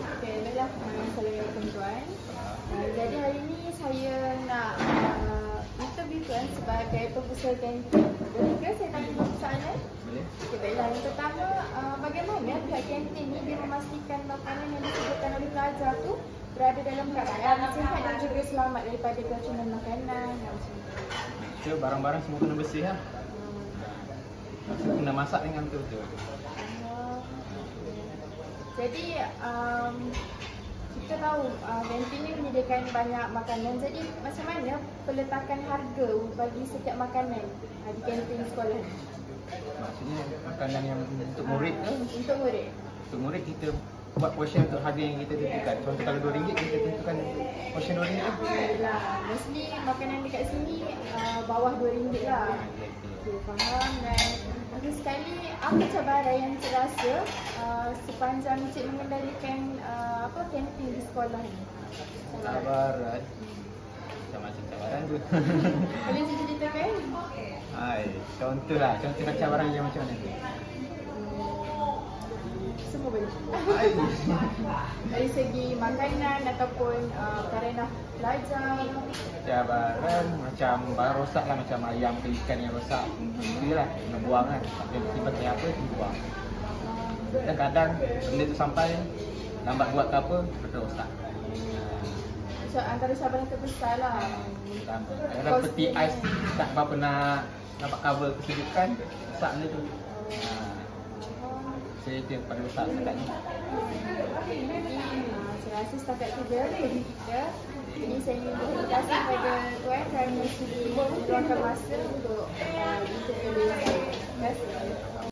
Okay, baiklah. Assalamualaikum tuan. Jadi hari ini saya nak interview tuan sebagai pembesar kantin. Boleh ke saya tanya dua soalan? Boleh. Okay, baiklah. Yang pertama, bagaimana pihak kantin ni dia memastikan makanan yang disediakan oleh pelajar tu berada dalam keadaan sihat dan juga selamat daripada keracunan makanan? So, barang-barang semua kena bersih lah. Kena masak dengan betul-betul. Jadi kita tahu kantin ni menyediakan banyak makanan. Jadi macam mana peletakan harga bagi setiap makanan di kantin sekolah? Maksudnya makanan yang untuk murid ke? Untuk murid. Untuk murid kita buat portion untuk harga yang kita tentukan. Contoh kalau RM2 kita tentukan portion RM2 lah. Baiklah, mesti makanan dekat sini bawah RM2 lah. Okay, faham. Dan lagi sekali, apa cabaran yang terasa sepanjang Encik mengendalikan kantin di sekolah ni? Cabaran. Macam-macam cabaran tu. Boleh Encik ceritakan? Contohlah, contoh cabaran yang macam mana tu? Semua boleh. Dari segi makanan ataupun kerana pelajar. Cabaran macam barang rosak lah, macam ayam ke ikan yang rosak. Itu lah, kena buang kan. Tapi tiba-tiba apa, kena buang. Dan kadang benda tu sampai, lambat buat ke apa, benda rosak. So, antara cabaran terbesar lah. Kadang peti ais tak berapa nak dapat cover kesejukan, rosak benda tu. Saya itu yang paling besar setakat ni. Saya rasa setakat tu je dari kita. Jadi saya ingin berterima kasih kepada tuan kerana sudi meluangkan masa untuk interview saya. Terima kasih.